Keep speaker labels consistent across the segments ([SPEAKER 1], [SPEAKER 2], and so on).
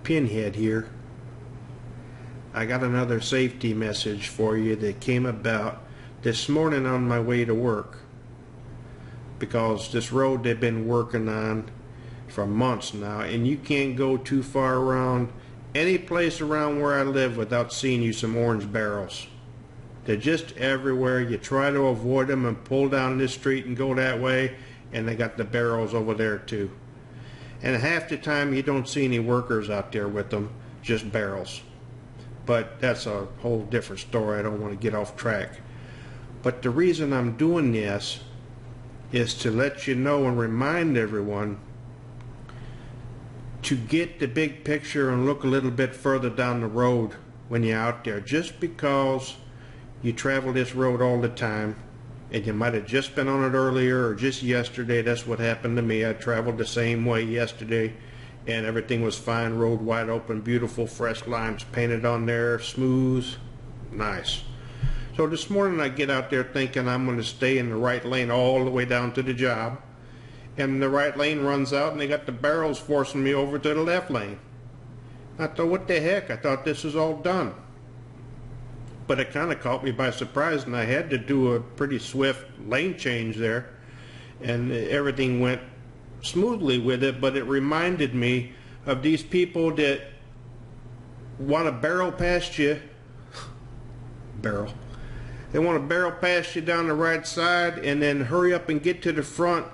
[SPEAKER 1] Pinhead here. I got another safety message for you that came about this morning on my way to work, because this road they've been working on for months now, and you can't go too far around any place around where I live without seeing you some orange barrels. They're just everywhere. You try to avoid them and pull down this street and go that way, and they got the barrels over there too. And half the time you don't see any workers out there with them, just barrels. But that's a whole different story. I don't want to get off track. But the reason I'm doing this is to let you know and remind everyone to get the big picture and look a little bit further down the road when you're out there. Just because you travel this road all the time, and you might have just been on it earlier or just yesterday. That's what happened to me. I traveled the same way yesterday and everything was fine. Road wide open, beautiful, fresh limes painted on there, smooth, nice. So this morning I get out there thinking I'm going to stay in the right lane all the way down to the job, and the right lane runs out and they got the barrels forcing me over to the left lane. I thought, what the heck? I thought this was all done. But it kind of caught me by surprise, and I had to do a pretty swift lane change there, and everything went smoothly with it. But it reminded me of these people that want to barrel past you. They want to barrel past you down the right side and then hurry up and get to the front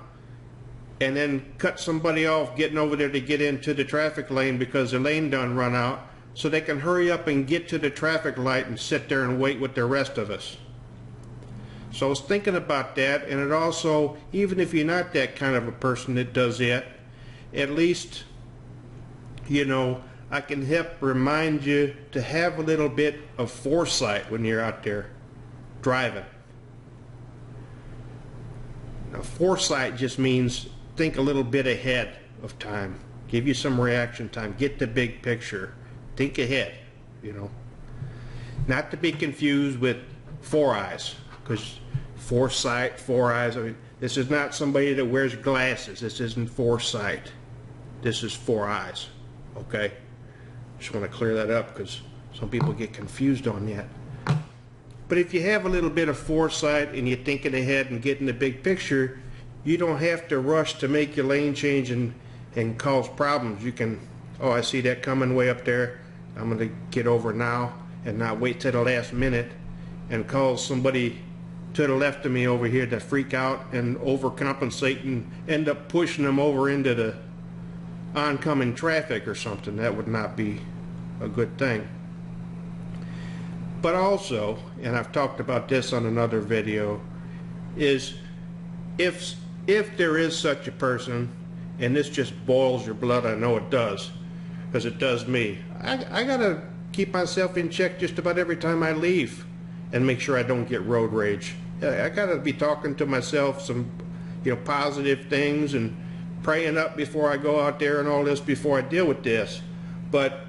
[SPEAKER 1] and then cut somebody off getting over there to get into the traffic lane because the lane done run out, so they can hurry up and get to the traffic light and sit there and wait with the rest of us. So I was thinking about that, and it also, even if you're not that kind of a person that does that, at least, you know, I can help remind you to have a little bit of foresight when you're out there driving. Now, foresight just means think a little bit ahead of time. Give you some reaction time. Get the big picture. Think ahead, you know. Not to be confused with four eyes, because foresight, four eyes, I mean, this is not somebody that wears glasses. This isn't foresight. This is four eyes, okay? Just want to clear that up because some people get confused on that. But if you have a little bit of foresight and you're thinking ahead and getting the big picture, you don't have to rush to make your lane change and cause problems. You can, oh, I see that coming way up there. I'm going to get over now and not wait till the last minute and cause somebody to the left of me over here to freak out and overcompensate and end up pushing them over into the oncoming traffic or something. That would not be a good thing. But also, and I've talked about this on another video, is if there is such a person, and this just boils your blood, I know it does, because it does me. I gotta keep myself in check just about every time I leave and make sure I don't get road rage. I gotta be talking to myself some, you know, positive things and praying up before I go out there and all this before I deal with this. But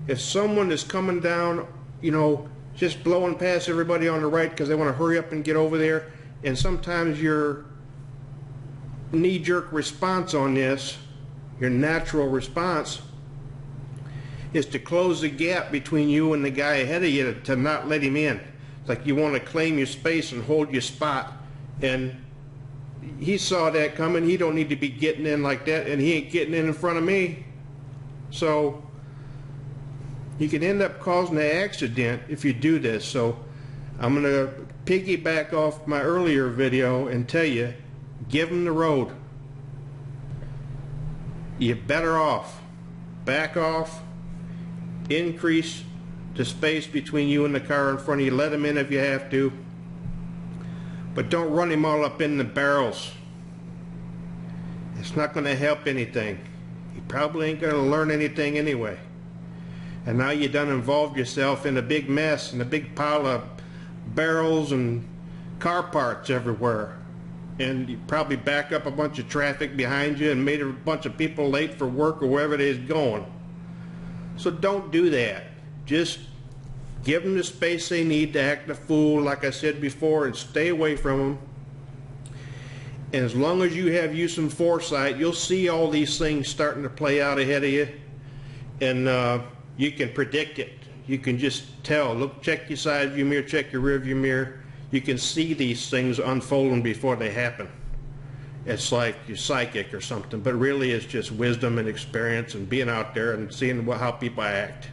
[SPEAKER 1] if someone is coming down, you know, just blowing past everybody on the right because they want to hurry up and get over there, and sometimes your knee-jerk response on this, your natural response, is to close the gap between you and the guy ahead of you, to not let him in. It's like you want to claim your space and hold your spot, and he saw that coming. He don't need to be getting in like that, and he ain't getting in front of me. So you can end up causing an accident if you do this. So I'm going to piggyback off my earlier video and tell you, give them the road. You're better off. Back off. Increase the space between you and the car in front of you. Let them in if you have to. But don't run him all up in the barrels. It's not going to help anything. You probably ain't going to learn anything anyway. And now you done involved yourself in a big mess and a big pile of barrels and car parts everywhere. And you probably back up a bunch of traffic behind you and made a bunch of people late for work or wherever it is going. So don't do that. Just give them the space they need to act a fool, like I said before, and stay away from them. And as long as you have some foresight, you'll see all these things starting to play out ahead of you. and you can predict it. You can just tell. Look, check your side view mirror, check your rear view mirror. You can see these things unfolding before they happen. It's like you're psychic or something, but really it's just wisdom and experience and being out there and seeing how people act.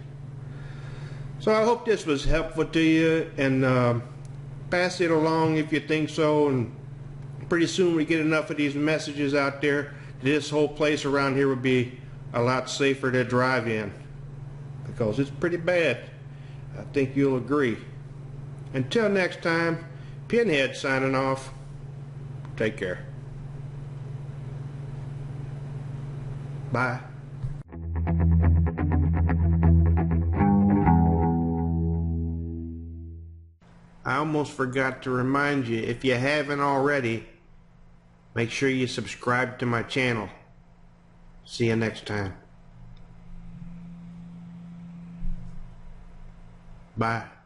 [SPEAKER 1] So I hope this was helpful to you, and pass it along if you think so, and pretty soon we get enough of these messages out there, this whole place around here would be a lot safer to drive in, because it's pretty bad. I think you'll agree. Until next time, Pinhead signing off. Take care. Bye. I almost forgot to remind you, if you haven't already, make sure you subscribe to my channel. See you next time. Bye.